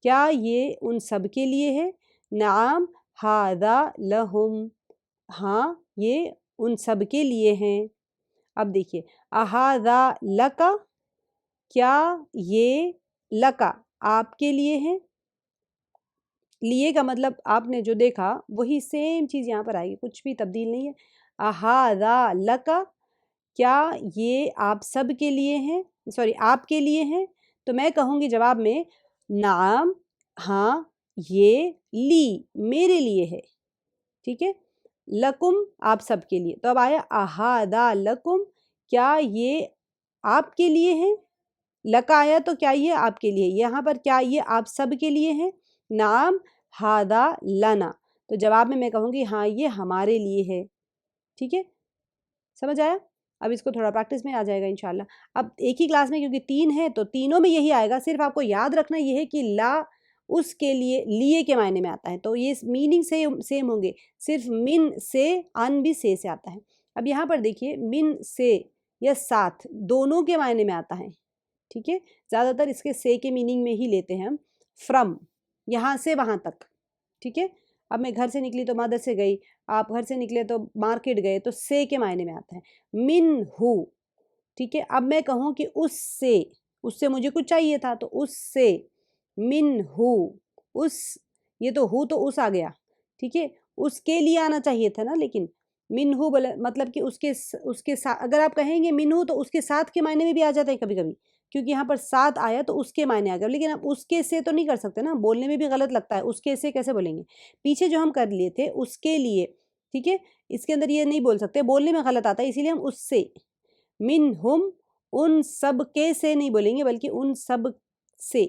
کیا یہ ان سب کے لیے ہے، نعم ہادا لہم ہاں یہ ان سب کے لیے ہیں۔ اب دیکھیے اہادا لکا کیا یہ لکا آپ کے لیے ہے، لیے کا مطلب آپ نے جو دیکھا وہی سیم چیز یہاں پر آئے گی، کچھ بھی تبدیل نہیں ہے۔ اہادا لکا کیا یہ آپ سب کے لیے ہیں، آپ کے لیے ہیں، تو میں کہوں گی جواب میں نعم ہاں یہ لی میرے لیے ہے، ٹھیک ہے، لکم آپ سب کے لیے، تو اب آیا اہادا لکم کیا یہ آپ کے لیے ہے، لکا آیا تو کیا یہ آپ کے لیے، یہاں پر کیا یہ آپ سب کے لیے ہے، نعم ہادا لنا، تو جواب میں کہوں گی ہاں یہ ہمارے لیے ہے، ٹھیک ہے، سمجھ آیا؟ اب اس کو تھوڑا پریکٹس میں آ جائے گا انشاءاللہ۔ اب ایک ہی کلاس میں کیونکہ 3 ہے تو تینوں میں یہی آئے گا، صرف آپ کو یاد رکھنا یہ ہے کہ لا اس کے لیے لیے کے معنی میں آتا ہے، تو یہ میننگ سے سیم ہوں گے، صرف من سے، ان بھی سے آتا ہے۔ اب یہاں پر دیکھیے من سے یا ساتھ دونوں کے معنی میں آتا ہے، ٹھیک ہے، زیادہ تر اس کے سے کے میننگ میں ہی لیتے ہیں ہم، فرم یہاں سے وہاں تک، ٹھیک ہے، اب میں گھر سے نکلی تو مدرسے سے گئی، آپ گھر سے نکلے تو مارکیٹ گئے، تو سے کے معنی میں آتا ہے، من ہو، ٹھیک ہے، اب میں کہوں کہ اس سے مجھے کچھ چاہیے تھا تو اس سے، من ہو اس، یہ تو ہو تو اس آ گیا، ٹھیک ہے، اس کے لیے آنا چاہیے تھا نا، لیکن من ہو مطلب کہ اس کے ساتھ، اگر آپ کہیں گے من ہو تو اس کے ساتھ کے معنی میں بھی آ جاتا ہے کبھی کبھی، کیونکہ یہاں پر ساتھ آیا تو اس کے معنی آ گیا، لیکن اب اس کے سے تو نہیں کر سکتے نا، بولنے میں بھی غلط لگتا ہے، اس کے سے کیسے بولیں گے، پیچھے جو ہم کر لیے تھے اس کے لیے، ٹھیک ہے، اس کے اندر یہ نہیں بول سکتے، بولنے میں غلط آتا ہے، اسی لیے ہم اس سے، من ہم ان سب کے سے نہیں بولیں گے بلکہ ان سب سے،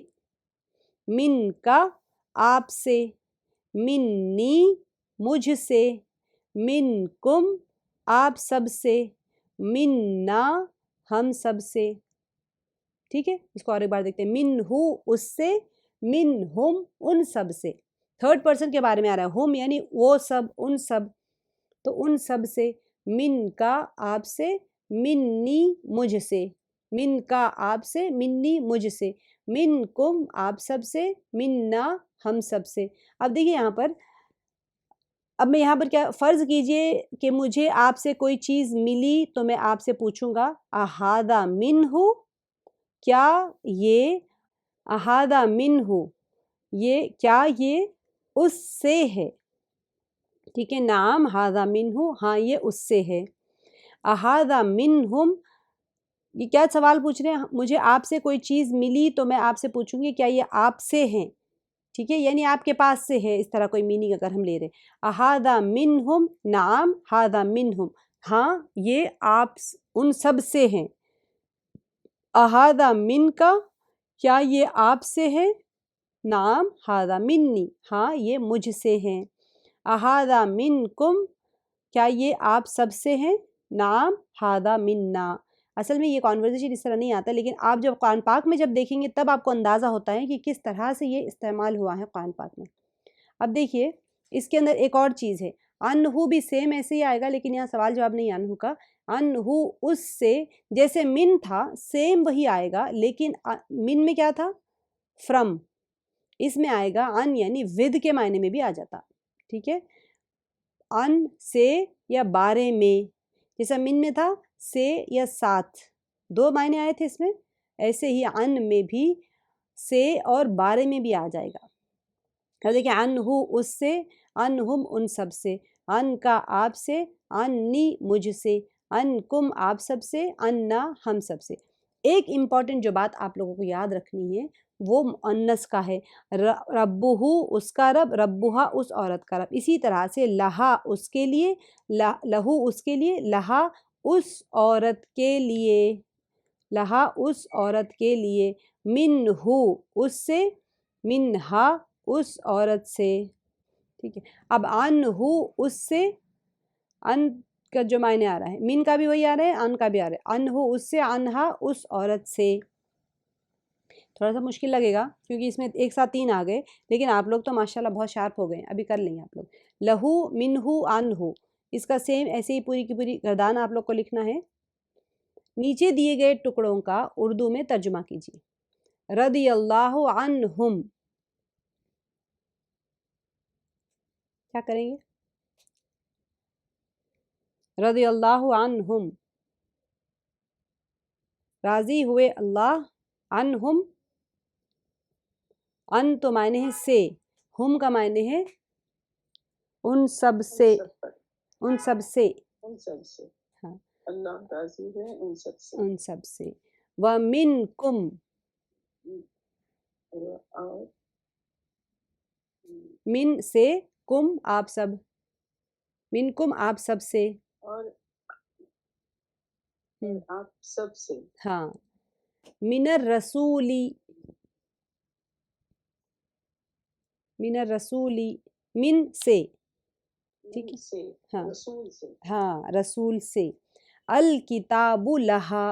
من کا آپ سے، منی مجھ سے، من کم آپ سب سے، مننا ہم سب سے، ٹھیک ہے، اس کو اور ایک بار دیکھتے ہیں، من ہو اس سے، من ہم ان سب سے، 3rd پرسن کے بارے میں آ رہا ہے، ہم یعنی وہ سب، ان سب، تو ان سب سے، من کا آپ سے، منی مجھ سے، من کا آپ سے، منی مجھ سے، من کم آپ سب سے، مننا ہم سب سے۔ اب دیکھیے یہاں پر، اب میں یہاں پر کیا فرض کیجئے کہ مجھے آپ سے کوئی چیز ملی تو میں آپ سے پوچھوں گا اہادا من ہو کیا یہ، اہادا من ہو یہ کیا یہ اس سے ہے، ٹھیک ہے، نعم ہاذا من ہو ہاں یہ اس سے ہے، اہادا من ہم یہ کیا سوال پوچھ رہے ہیں، مجھے آپ سے کوئی چیز ملی تو میں آپ سے پوچھوں گی کیا یہ آپ سے ہیں، ٹھیک ہے، یعنی آپ کے پاس سے ہے، اس طرح کوئی میننگ اگر ہم لے رہے ہیں، اہادا منہم نعم ہادا منہم ہاں یہ آپ ان سب سے ہیں، اہادا من کا کیا یہ آپ سے ہے، نعم ہادا منی ہاں یہ مجھ سے ہیں، اہادا منکم کیا یہ آپ سب سے ہیں، نعم ہادا منا۔ اصل میں یہ کانورزیشن اس طرح نہیں آتا، لیکن آپ جب قرآن پاک میں جب دیکھیں گے تب آپ کو اندازہ ہوتا ہے کہ کس طرح سے یہ استعمال ہوا ہے قرآن پاک میں۔ اب دیکھیے اس کے اندر ایک اور چیز ہے، انہو بھی سیم ایسے ہی آئے گا، لیکن یہاں سوال جواب نہیں انہو کا، انہو اس سے، جیسے من تھا سیم وہی آئے گا، لیکن من میں کیا تھا، فرم، اس میں آئے گا ان یعنی ود کے معنی میں بھی آ جاتا، ٹھیک ہے، ان سے یا بارے میں، جیسا من میں تھا سے یا ساتھ، 2 معنی آئے تھے اس میں، ایسے ہی ان میں بھی سے اور بارے میں بھی آ جائے گا۔ اب دیکھیں ان ہو اس سے، ان ہم ان سب سے، ان کا آپ سے، انی مجھ سے، ان کم آپ سب سے، اننا ہم سب سے۔ ایک امپورٹنٹ جو بات آپ لوگوں کو یاد رکھنی ہے وہ مؤنث کا ہے، ربہ اس کا رب، ربہا اس عورت کا رب، اسی طرح سے لہا اس کے لیے، لہو اس کے لیے، لہا اس عورت کے لیے، لہا اس عورت کے لیے، منہو اس سے، منہا اس عورت سے، ٹھیک ہے. اب انہو اس سے، ان کا جو معنی آ رہا ہے، من کا بھی وہی آ رہا ہے، ان کا بھی آ رہا ہے. انہو اس سے، انہا اس عورت سے. تھوڑا سا مشکل لگے گا کیونکہ اس میں ایک ساتھ 3 آ گئے، لیکن آپ لوگ تو ماشاءاللہ بہت شارپ ہو گئے ہیں، ابھی کر لیں گے آپ لوگ. لہو منہو انہو، اس کا سیم ایسے ہی پوری کی پوری گردان آپ لوگ کو لکھنا ہے. نیچے دیے گئے ٹکڑوں کا اردو میں ترجمہ کیجیے. رضی اللہ عنہم، کیا کریں گے؟ رضی اللہ عنہم، راضی ہوئے اللہ، عنہم، ان تو معنی ہے سے، ہم کا معنی ہے ان سب سے، ان سب پر، ان سب سے، ان سب سے. ہاں اللہ راضی ہے ان سب سے. ان سب سے. وَمِنْکُمْ، اور من سے، کم آپ سب، منکم آپ سب سے. اور آپ سب سے. ہاں. من الرسولی، من الرسولی، من سے، ٹھیک ہے، سے، ہاں رسول سے. ہاں رسول سے. الکتاب لہا،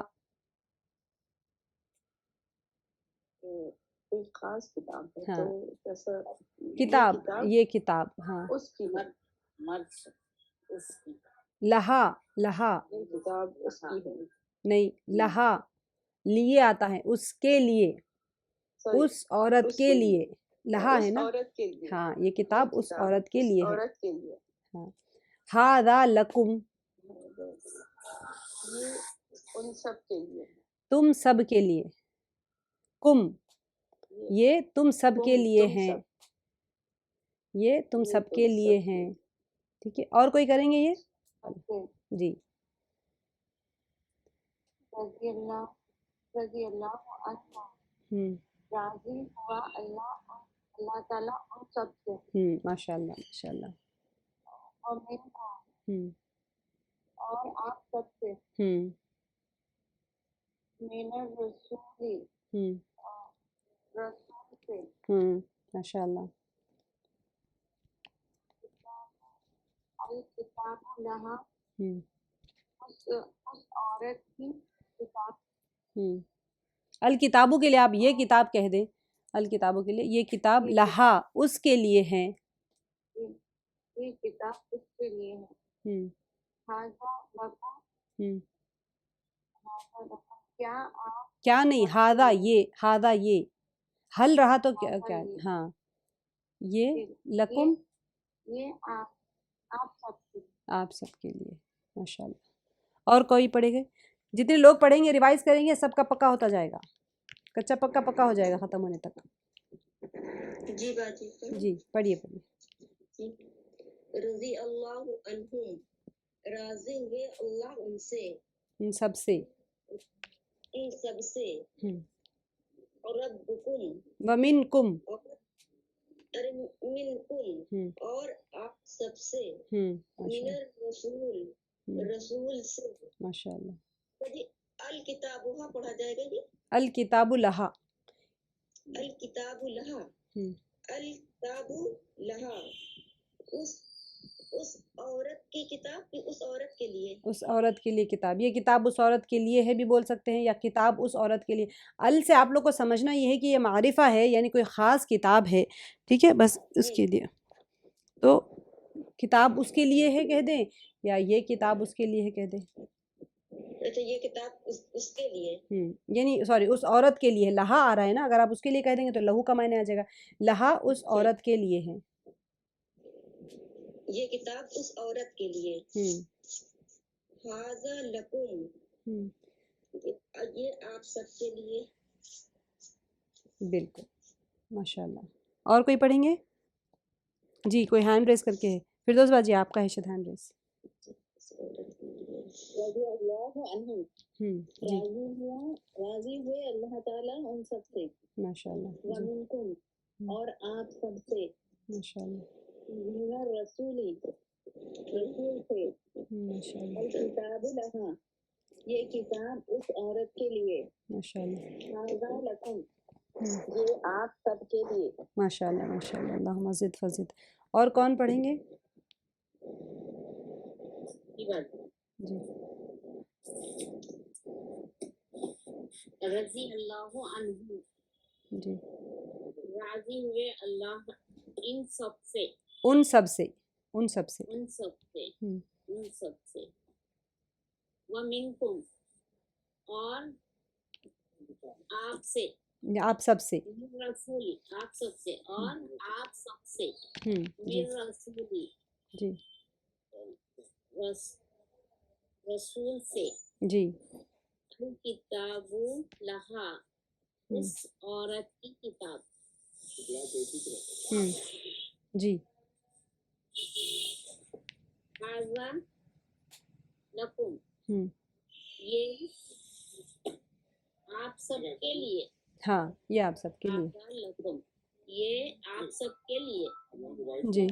کوئی خاص کتاب ہے ہاں تو کیسا؟ کتاب، یہ کتاب، ہاں اس کی ہے. مرد اس کی، لہا، لہا یہ کتاب اس کی ہے. نہیں، لہا لیے آتا ہے، اس کے لیے، Sorry، اس عورت اس کے لیے. لہا اس ہے نا، عورت کے لیے. ہاں یہ کتاب یہ اس عورت کے لیے اس ہے. عورت کے لیے. ہاں. ہذا لکم، یہ ان سب کے لیے. تم سب کے لیے. کم، یہ تم سب کے لیے تم ہیں، سب. یہ تم یہ سب تم کے لیے سب ہیں. ٹھیک ہے، اور کوئی کریں گے یہ؟ کے. جی. رضی اللہ عنہ، ہوں راضی ہوا اللہ، اللہ تعالیٰ ان سب سے. ماشاء اللہ ماشاء اللہ. اور من کو، ہوں اور آپ سب سے. ہوں من الرسولی، ہوں رسول سے. ماشاء اللہ. الکتاب لہا، ہوں اس عورت کی کتاب. الکتابوں کے لیے آپ یہ کتاب کہہ دیں، الکتابوں کے لیے یہ کتاب لہا اس کے لیے ہیں. یہ کتاب اس کے لیے ہے. ہاذا لکم، کیا آپ، کیا نہیں، ہاذا یہ، ہاذا یہ، حل رہا تو کیا ہاذا کیا یہ، ہاں یہ لکم، یہ آپ سب سے. آپ سب کے لیے. ماشاء اللہ. اور کوئی پڑھے گے؟ جتنے لوگ پڑھیں گے ریوائز کریں گے سب کا پکا ہوتا جائے گا، کچا پکا پکا ہو جائے گا ختم ہونے تک. جی باجی. جی پڑھیے پڑھیے. رضی اللہ عنہم، راضی ہوئے اللہ ان سے، ان سب سے. ان سب سے. اور ربکم، ومنکم، منکم، اور آپ سب سے. من الرسول، رسول سے. ماشاء اللہ. جی الکتاب وہاں پڑھا جائے گا. جی الکتاب لہا، الکتاب لہا، الکتاب لہا، اس عورت کی کتاب کی اس عورت کے لیے، اس عورت کے لیے کتاب. یہ کتاب اس عورت کے لیے ہے بھی بول سکتے ہیں، یا کتاب اس عورت کے لیے. ال سے آپ لوگ کو سمجھنا یہ ہے کہ یہ معرفہ ہے، یعنی کوئی خاص کتاب ہے، ٹھیک ہے، بس اس کے لیے. تو کتاب اس کے لیے ہے کہہ دیں، یا یہ کتاب اس کے لیے ہے کہہ دیں. اچھا یہ کتاب اس کے لیے، یعنی سوری اس عورت کے لیے. لہا آ رہا ہے نا، اگر آپ اس کے لیے کہہ دیں گے تو لہو کا معنی آ جائے گا. لہا اس عورت کے لیے ہے، یہ کتاب اس عورت کے لیے. ہاذا لکم، یہ آپ سب کے لیے. بالکل ماشاء اللہ. اور کوئی پڑھیں گے؟ جی کوئی ہینڈ ریز کر کے ہے. فردوس باجی آپ کا ہے شاید ہینڈ ریز. رضی اللہ عنہ، جی راضی ہوئے اللہ تعالیٰ ان سب سے. ماشاء اللہ. ومنکم، اور آپ سب سے. ماشاء اللہ. من الرسولی، رسول سے. ماشاء اللہ. الکتاب لہا، یہ کتاب اس عورت کے لیے، ماشاء اللہ ہاذا لکم، یہ آپ سب کے لیے. ماشاء اللہ ماشاء اللہ، اللہم زد فزد. اور کون پڑھیں گے؟ کی بات جی رضی اللہ عنہ، جی. راضی ہوئے اللہ ان سب سے، ان سب سے، ان سب سے. ان سب سے، ہم، ان سب سے. ومنکم، اور آپ سے، آپ سب سے. من رسولی، آپ سب سے، اور آپ سب سے، جی من رسولی، جی رسول سے، جی. کتاب لہا، اس عورت کی کتاب، ہم، جی. ہاذا لکم، ہم، یہ آپ سب کے لیے، ہاں یہ آپ سب کے لیے. ہاذا لکم، یہ آپ سب کے لیے. جی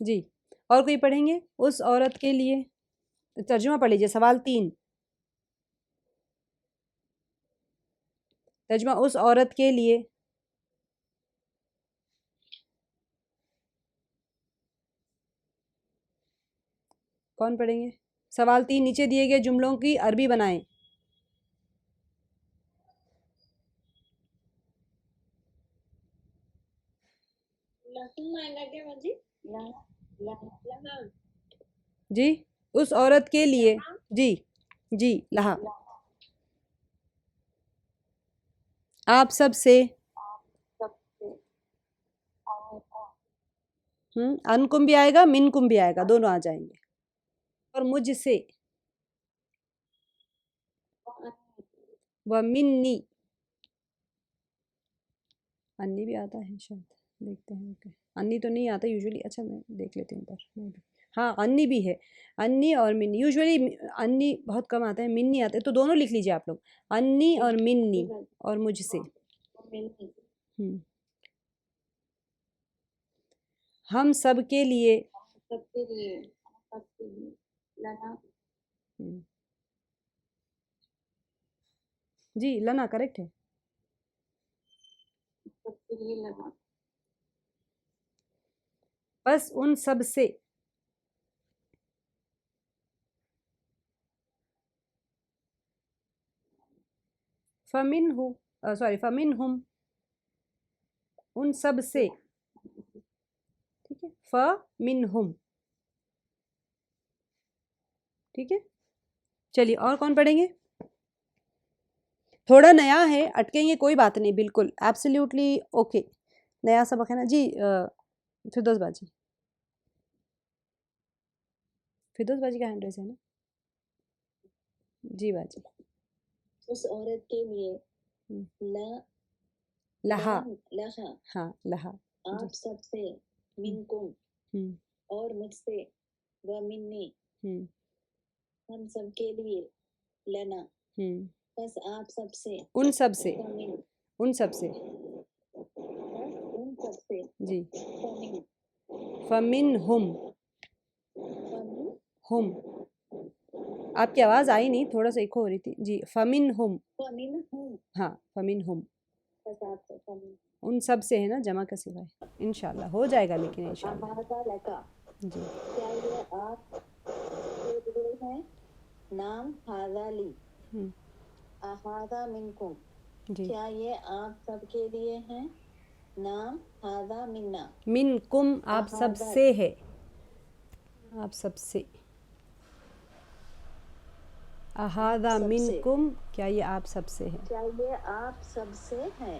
جی. اور کوئی پڑھیں گے؟ اس عورت کے لیے. ترجمہ پڑھ لیجیے. سوال 3. ترجمہ اس عورت کے لیے. کون پڑھیں گے؟ سوال 3 نیچے دیے گئے جملوں کی عربی بنائیں. لہم آئے گا کیا باجی؟ لہم، جی اس عورت کے لیے. جی جی لہا. آپ سب سے. انکم بھی آئے گا، منکم بھی آئے گا، دونوں آ جائیں گے. اور مجھ سے. ومنی. انی بھی آتا ہے شاید، دیکھتے ہیں. اوکے انی تو نہیں آتا یوزولی. اچھا میں دیکھ لیتی ہوں پر. ہاں انی بھی ہے. انی اور منی. یوزولی انی بہت کم آتا ہے، منی آتا ہے، تو دونوں لکھ لیجیے آپ لوگ. انی اور منی اور مجھ سے. ہم سب کے لیے. سب کے لیے، سب کے لیے. لنا، جی لنا کریکٹ ہے. سب کے لیے لنا. بس ان سب سے. فمن ہو، سوری فمن ہم، ان سب سے. ٹھیک ہے. فمن ہم. ٹھیک ہے. چلیے اور کون پڑھیں گے؟ تھوڑا نیا ہے، اٹکیں گے کوئی بات نہیں، بالکل ایبسلیوٹلی اوکے. نیا سبق ہے نا. جی فردوس باجی. فردوس باجی کا ہینڈ ریز ہے نا. جی باجی. اس عورت کے لیے. لہا. لہا، ہاں لہا. آپ سب سے. منکم، اور مجھ سے. ومنی، ہم سب کے لیے. لنا، بس آپ سب سے. ان سب سے. فمن، ان سب سے. ان سب سے. جی. فمن، فمن ہم. ہم. آپ کی آواز آئی نہیں، تھوڑا سا ایکو ہو رہی تھی. جی فمن ہم. فمن ہم، ہاں فمن ہم. بس آپ سے. فمن، ان سب سے ہے نا، جمع کا صیغہ ہے. انشاءاللہ ہو جائے گا، لیکن انشاءاللہ. ہاذا لکا، جی کیا یہ آپ کے لیے ہیں؟ نام ہاذا لی. احاذا منکم، جی. کیا یہ آپ سب کے لیے ہیں؟ نام ہاذا منا. منکم آپ سب سے ہے. آپ سب سے. احاذا منکم، کیا یہ آپ سب سے ہے؟ کیا یہ آپ سب سے ہے؟